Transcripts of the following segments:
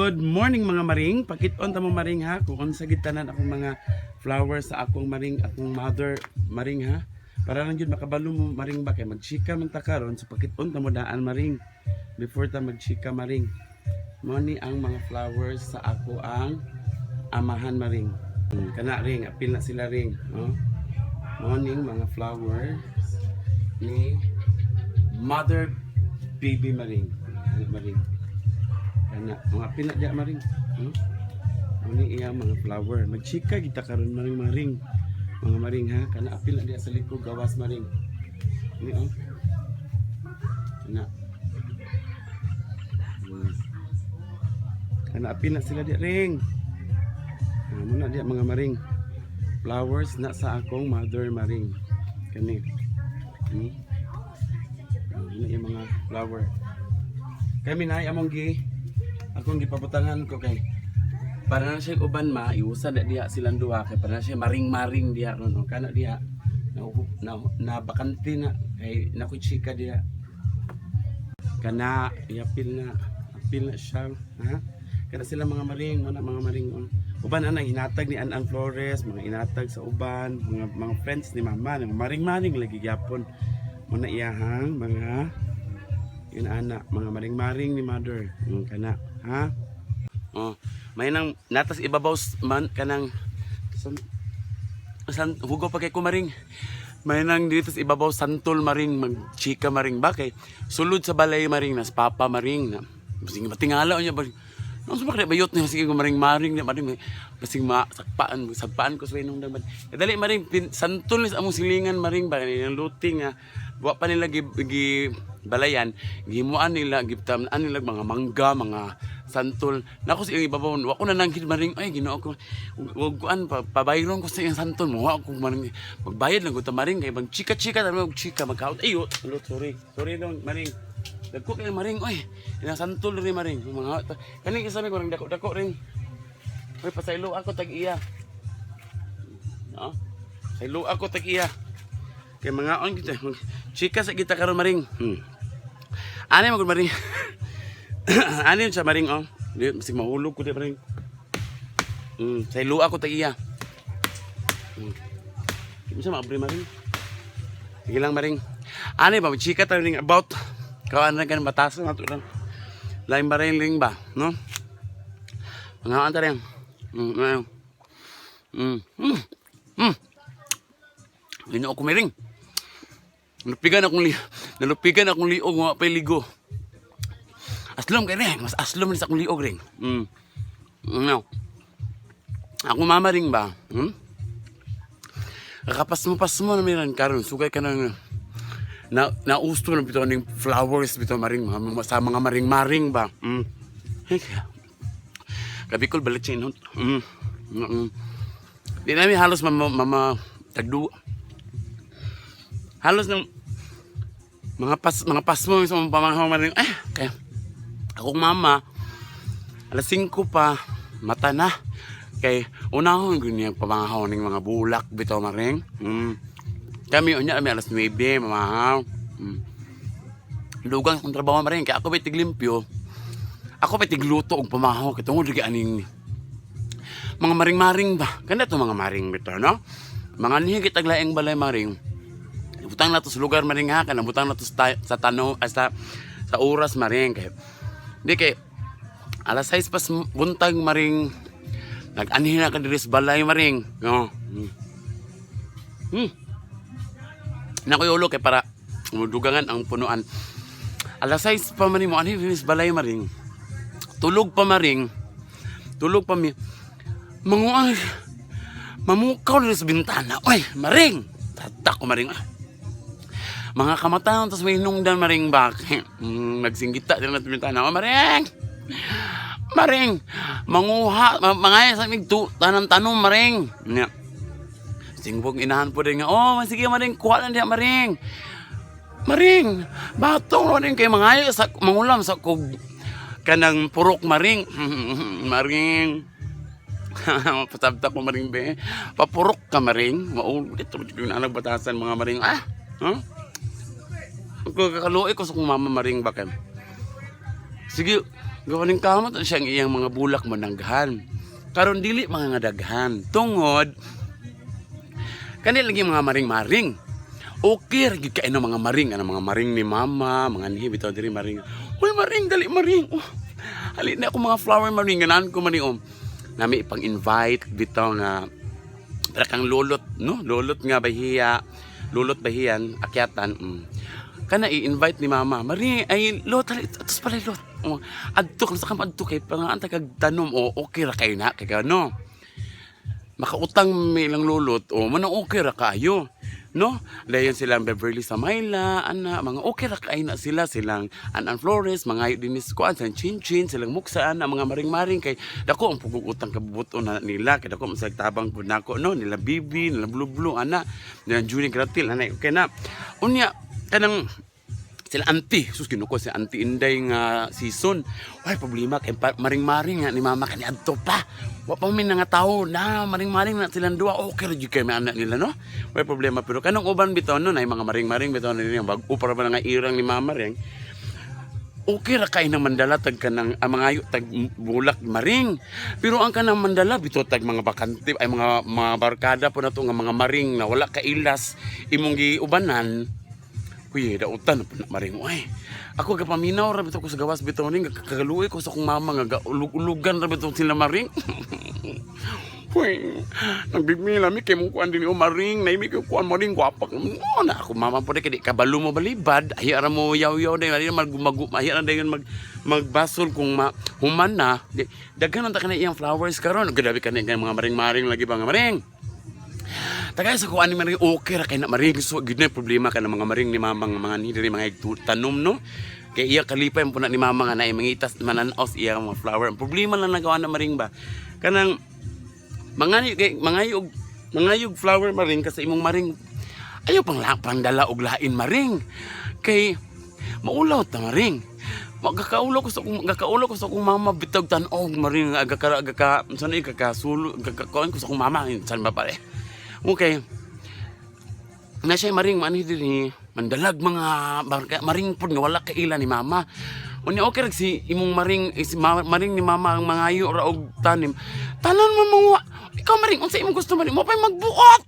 Good morning mga maring. Pakit-on ta mo maring ha. Kung sa gitanan akong mga flowers sa akong maring, akong mother maring ha. Para lang yun makabalo mo maring ba kay magchika man ta karon so pakit-on ta mo daan maring. Before ta magchika maring. Mo ni ang mga flowers sa ako ang amahan maring. Kana ring, apil na sila ring, no? Mo ning mga flowers ni mother baby maring. Maring. Kana mga pila dia maring. Ini iya mga flower. Magchika kita karon maring. Mga maring ha, kana apil na dia sa likod gawas maring. Ini oh. Kana. Kana apil na sila dia ring. Muna dia mga maring. Flowers na sa akong mother maring. Kani. Ini yung mga flower. Kami na among akong gipabutangan ko kay para na siya uban iusa na diha silang duha kay para na siya maring-maring diha ron kana diha na bakante na kay nakuchika diha kana apil na siya ha kada sila mga maring mga maring uban ana hinatag ni Anan Flores mga inatag sa uban mga friends ni mama mga maring-maring lagi gyapon muna iyahang mga yun anak mga maring-maring ni mother kana ha may nang natas ibabaw man kanang hugo pa kay kumaring may nang dito sa ibabaw santol maring magchika maring bakay sulod sa balay maring nas papa maring na sige matingala niya ba nang sumakre bayot niya sige maring-maring niya maring basing sagpaan ko sa inong dagman dali maring santol sa among silingan maring ba nang luting wa pa nila balayan gimuan nila giptam nila mga mangga mga santol nako sa ibabaw wa ko na nanghid maring ay Ginoo ko wag kuan pabayron ko sa iyang santol mo wa ko maring magbayad lang ko ta maring kay bang chika-chika ta chika magkaot ayo sorry dong maring dagko kay maring oy ina santol ri maring mga kani isa mi ko dako ring oy pasaylo ako tag iya no saylo ako tag iya kay mga on kita chika sa kita karon maring ani mo maring ani sa maring oh di masig mahulog ko di maring saylo ako tag iya kimsa maabri maring sige lang maring ani ba chika ta ring about kawan na kan batas na to lang lain maring ba no mga anta ring Lino ako maring nalupigan akong liog mga paligo. Aslom kay rin, mas aslom sa akong liog rin. No. Ako mama ring ba? Kakapas mo na miran karon sugay ka nang nausto na bito ning flowers bito maring sa mga maring-maring ba. Kabikol balik siya inot. Di namin halos mama tagdu. Halos ng mga pasmo sa mga pamanghaw maring kaya akong mama alas 5 pa mata na kay unahon gyud pamanghaw ning mga bulak bitaw maring kami unya alas 9 mamahaw dugang kong trabaho maring kay ako bay tiglimpyo ako bay tigluto og pamanghaw kay tungod lagi aning mga maring-maring ba kana to mga maring bitaw no mga nihigit ag laing balay maring butang na to sa lugar maring ha kanang butang na to sa tanaw sa oras maring kay di kay alas 6 pas buntag maring nag-anhin na ka diri sa balay maring no nakuy ulo kay para mudugangan ang punuan alas 6 pa maring mo anhin diri sa balay maring tulog pa mi manguay mamukaw diri sa bintana oy maring tatak ko maring mga kamataon tas may hinungdan maring bak nagsinggita din natin bintana maring manguha mangaya sa migtu tanom maring singbog inahan po din nga sige maring kuha lang diya maring batong maring kay mangaya sa mangulam sa kog kanang purok maring patabta ko maring be papurok ka maring ito yung nagbatasan mga maring kakaluoy ko sa kong mama maring bakit sige Gawa ning kamot siya ang iyang mga bulak mananggahan. Karon dili mga nga daghan. Tungod kanila lagi mga maring-maring. Okay ra gyud kay ano mga maring, ano mga maring ni mama, mga nihi bitaw diri maring. Hoy maring, dali maring. Oh, hali na ako mga flower maring ganan ko man om. Nami ipang invite bitaw nga para kang lulot, no? Lulot nga bahiya, lulot bahiyan, akyatan. Kana i-invite ni mama. Mari ay lot hali atos pala lot. Oh, adto kan sa kam adto kay pangaanta kag tanom o okay ra kay na kay no. Makautang may lang lulot o manang okay ra kayo. No? Dayon silang Beverly sa Mayla, ana, mga okay ra kay na sila, silang Anan Flores, mga dinis ko sa Chinchin, silang Muksaan, ang mga maring-maring kay dako ang pugutang kabubuto na nila, kay dako masag tabang pud nako no, nila Bibi, nila Blue Blue, ana, nila Julie Gratil, ana, okay na. Unya kanang sila auntie, sus kinuko si auntie Inday nga season. Ay problema kay maring-maring nga ni mama kani adto pa. Wa pa min nga tawo na maring-maring na silang duwa okay ra gyud kay may anak nila no. Way problema pero kanang uban bitaw no ay mga maring-maring bitaw nila bag-o para ba nga irang ni mama ring. Okay ra kay nang mandala tag kanang mga ayo tag bulak maring. Pero ang kanang mandala bitaw tag mga bakante ay mga barkada po na to nga mga maring na wala ka ilas imong giubanan. Uy, dautan na maring ay. Ako gapaminaw ra bitaw ko sa gawas bitaw ning kagaluoy ko sa akong mama nga ulugan ra bitaw sila maring. Uy, nagbigmila mi kay mo kuan dinhi o maring, nay mi kuan maring gwapak. No na ako mama po kay kabalo mo balibad, ay ara mo yaw-yaw day magumagum, ay ara dayon magbasol kung human na. Daghan ta kanay iyang flowers karon, gadabi kanay mga maring-maring lagi ba nga maring. Tagay sa kuan ni maring okay ra kay na maring so gid na problema kana mga maring ni mama nga mga ni diri mga tanom no kay iya kalipay mo na ni mama nga naay mangitas mananaos iya mga flower ang problema lang nagawa na maring ba kanang mangayog flower maring kasi imong maring ayo pang dala og lain maring kay maulaw ta maring magkakaulo ko sa akong mama bitag tan-og maring agaka sanay kakasulo gakakuan ko sa akong mama san ba pare. Okay. Na siya maring mani diri mandalag mga maring pud nga wala ka ila ni mama. Unya okay si imong maring maring ni mama ang mangayo ra og tanim. Tanan mo mga ikaw maring unsa imong gusto maring mo pay magbuot.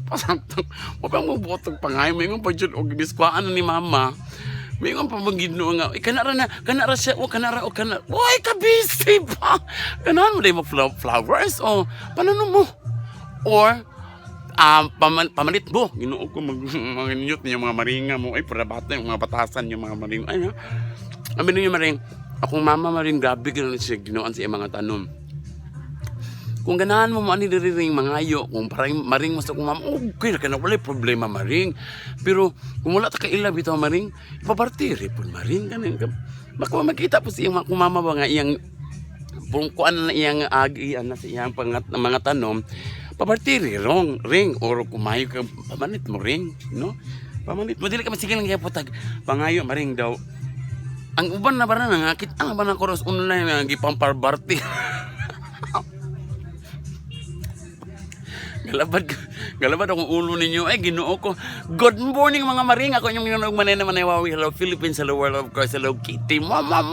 Pasantong mo pay magbuot og pangayo mo ingon pa jud og biskwaan ni mama. Mingon pa magidno nga kana ra siya o kana. Oy ka busy pa. Kanan mo day mo flowers o paano mo? Or pamalit mo Ginoo ko mag-inyot niyo mga maringa mo ay para bata yung mga batasan yung mga maring ay no amin niyo maring akong mama maring grabe ginoon siya ginoon sa mga tanom kung ganahan mo ani diri ring mangayo kung parang maring mo sa akong mama okay ra kana wala problema maring pero kung wala ta kaila bitaw maring ipapartiri pud maring kanin baka makita po siyang akong mama ba nga iyang kung kuan na iyang agi ana sa iyang mga tanom papartiri ring or kumayo ka pamanit mo ring no pamanit mo dili ka masigil nga putag pangayo maring daw ang uban na bara nangakit ang ba na koros online nga gipamparbarti galabad akong ulo ninyo ay Ginoo ko good morning mga maring ako yung minunong manay na manawawi hello Philippines hello world of course hello Kitty mama